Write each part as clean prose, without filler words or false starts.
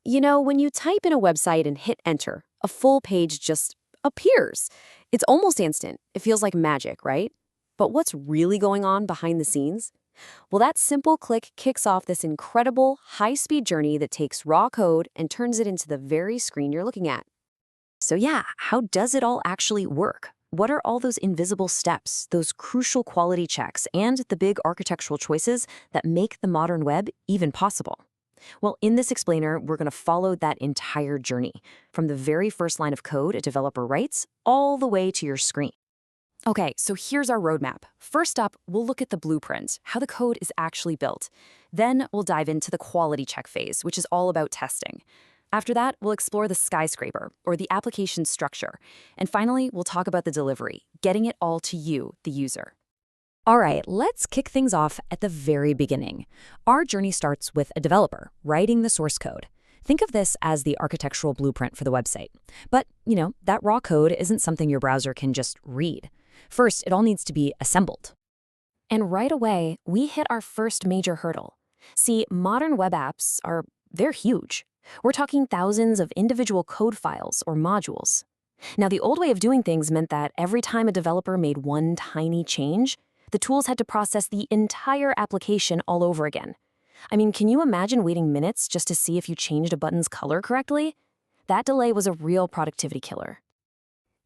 When you type in a website and hit enter, a full page just appears. It's almost instant. It feels like magic, right? But what's really going on behind the scenes? Well, that simple click kicks off this incredible, high-speed journey that takes raw code and turns it into the very screen you're looking at. So yeah, how does it all actually work? What are all those invisible steps, those crucial quality checks, and the big architectural choices that make the modern web even possible? Well, in this explainer, we're going to follow that entire journey, from the very first line of code a developer writes, all the way to your screen. Okay, so here's our roadmap. First up, we'll look at the blueprint, how the code is actually built. Then we'll dive into the quality check phase, which is all about testing. After that, we'll explore the skyscraper, or the application structure. And finally, we'll talk about the delivery, getting it all to you, the user. All right, let's kick things off at the very beginning. Our journey starts with a developer writing the source code. Think of this as the architectural blueprint for the website. But, that raw code isn't something your browser can just read. First, it all needs to be assembled. And right away, we hit our first major hurdle. See, modern web apps they're huge. We're talking thousands of individual code files or modules. Now, the old way of doing things meant that every time a developer made one tiny change, the tools had to process the entire application all over again. I mean, can you imagine waiting minutes just to see if you changed a button's color correctly? That delay was a real productivity killer.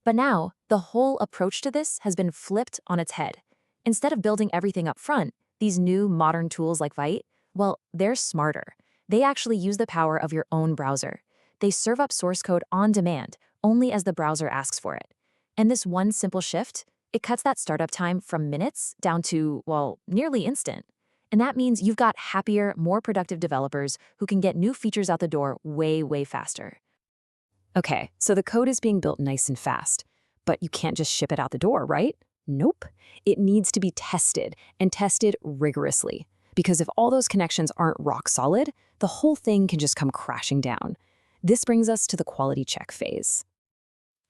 But now, the whole approach to this has been flipped on its head. Instead of building everything up front, these new modern tools like Vite, well, they're smarter. They actually use the power of your own browser. They serve up source code on demand, only as the browser asks for it. And this one simple shift, it cuts that startup time from minutes down to, nearly instant. And that means you've got happier, more productive developers who can get new features out the door way, way faster. Okay, so the code is being built nice and fast, but you can't just ship it out the door, right? Nope. It needs to be tested, and tested rigorously. Because if all those connections aren't rock solid, the whole thing can just come crashing down. This brings us to the quality check phase.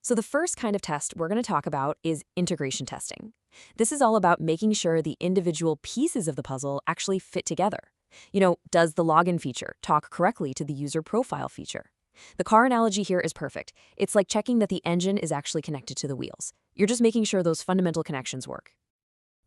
So the first kind of test we're going to talk about is integration testing. This is all about making sure the individual pieces of the puzzle actually fit together. Does the login feature talk correctly to the user profile feature? The car analogy here is perfect. It's like checking that the engine is actually connected to the wheels. You're just making sure those fundamental connections work.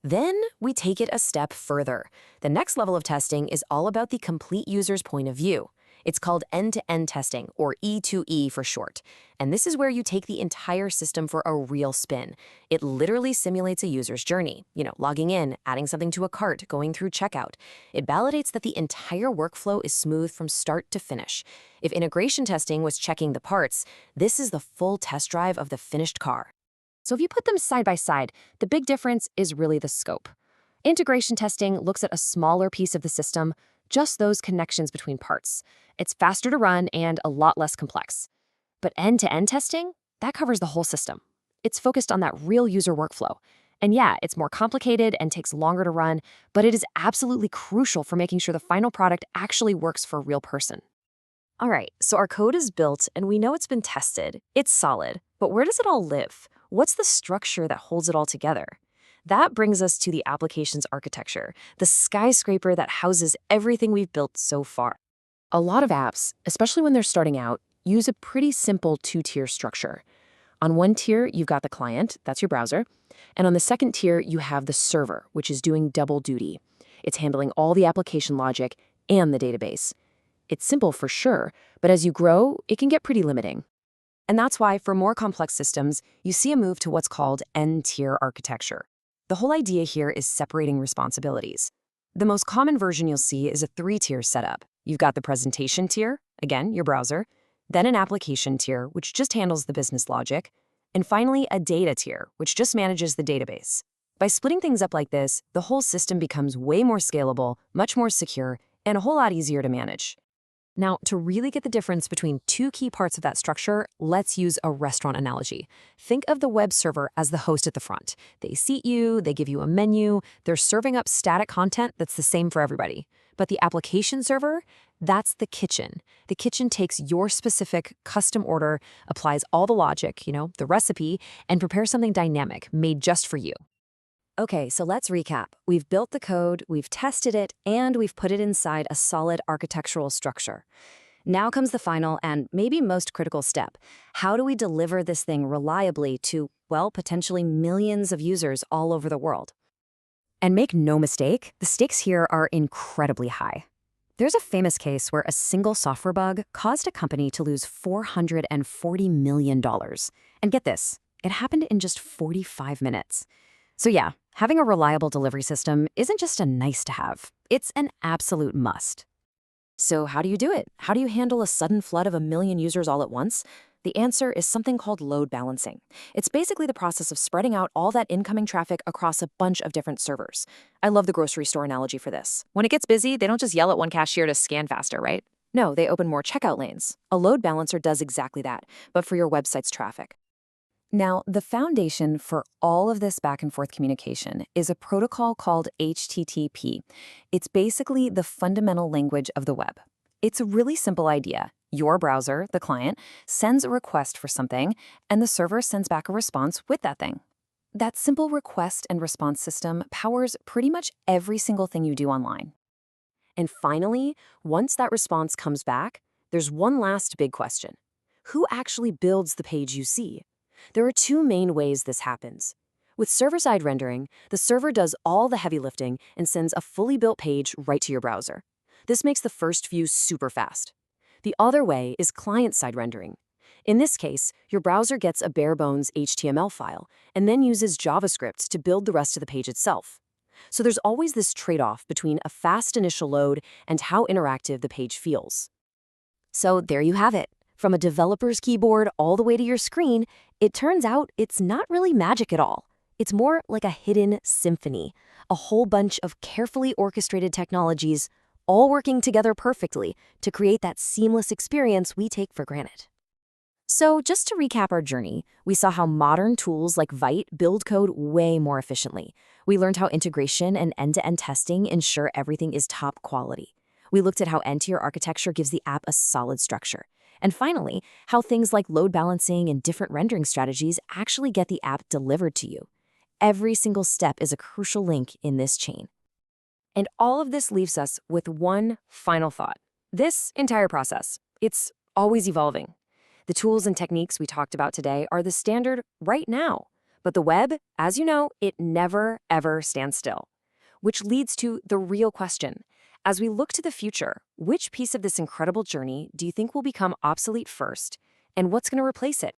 Then we take it a step further. The next level of testing is all about the complete user's point of view. It's called end-to-end testing, or E2E for short. And this is where you take the entire system for a real spin. It literally simulates a user's journey, logging in, adding something to a cart, going through checkout. It validates that the entire workflow is smooth from start to finish. If integration testing was checking the parts, this is the full test drive of the finished car. So if you put them side by side, the big difference is really the scope. Integration testing looks at a smaller piece of the system, just those connections between parts. It's faster to run and a lot less complex. But end-to-end testing, that covers the whole system. It's focused on that real user workflow. And yeah, it's more complicated and takes longer to run, but it is absolutely crucial for making sure the final product actually works for a real person. All right, so our code is built and we know it's been tested. It's solid, but where does it all live? What's the structure that holds it all together? That brings us to the application's architecture, the skyscraper that houses everything we've built so far. A lot of apps, especially when they're starting out, use a pretty simple two-tier structure. On one tier, you've got the client, that's your browser, and on the second tier, you have the server, which is doing double duty. It's handling all the application logic and the database. It's simple for sure, but as you grow, it can get pretty limiting. And that's why, for more complex systems, you see a move to what's called N-tier architecture. The whole idea here is separating responsibilities. The most common version you'll see is a three-tier setup. You've got the presentation tier, again, your browser, then an application tier, which just handles the business logic, and finally a data tier, which just manages the database. By splitting things up like this, the whole system becomes way more scalable, much more secure, and a whole lot easier to manage. Now, to really get the difference between two key parts of that structure, let's use a restaurant analogy. Think of the web server as the host at the front. They seat you, they give you a menu, they're serving up static content that's the same for everybody. But the application server, that's the kitchen. The kitchen takes your specific custom order, applies all the logic, the recipe, and prepares something dynamic, made just for you. Okay, so let's recap. We've built the code, we've tested it, and we've put it inside a solid architectural structure. Now comes the final and maybe most critical step. How do we deliver this thing reliably to, well, potentially millions of users all over the world? And make no mistake, the stakes here are incredibly high. There's a famous case where a single software bug caused a company to lose $440 million. And get this, it happened in just 45 minutes. So yeah, having a reliable delivery system isn't just a nice to have, it's an absolute must. So how do you do it? How do you handle a sudden flood of a million users all at once? The answer is something called load balancing. It's basically the process of spreading out all that incoming traffic across a bunch of different servers. I love the grocery store analogy for this. When it gets busy, they don't just yell at one cashier to scan faster, right? No, they open more checkout lanes. A load balancer does exactly that, but for your website's traffic. Now, the foundation for all of this back and forth communication is a protocol called HTTP. It's basically the fundamental language of the web. It's a really simple idea. Your browser, the client, sends a request for something, and the server sends back a response with that thing. That simple request and response system powers pretty much every single thing you do online. And finally, once that response comes back, there's one last big question. Who actually builds the page you see? There are two main ways this happens. With server-side rendering, the server does all the heavy lifting and sends a fully built page right to your browser. This makes the first view super fast. The other way is client-side rendering. In this case, your browser gets a bare-bones HTML file and then uses JavaScript to build the rest of the page itself. So there's always this trade-off between a fast initial load and how interactive the page feels. So there you have it. From a developer's keyboard all the way to your screen, it turns out it's not really magic at all. It's more like a hidden symphony, a whole bunch of carefully orchestrated technologies all working together perfectly to create that seamless experience we take for granted. So just to recap our journey, we saw how modern tools like Vite build code way more efficiently. We learned how integration and end-to-end testing ensure everything is top quality. We looked at how end-tier architecture gives the app a solid structure. And finally, how things like load balancing and different rendering strategies actually get the app delivered to you. Every single step is a crucial link in this chain. And all of this leaves us with one final thought. This entire process, it's always evolving. The tools and techniques we talked about today are the standard right now. But the web, as you know, it never, ever stands still. Which leads to the real question. As we look to the future, which piece of this incredible journey do you think will become obsolete first, and what's going to replace it?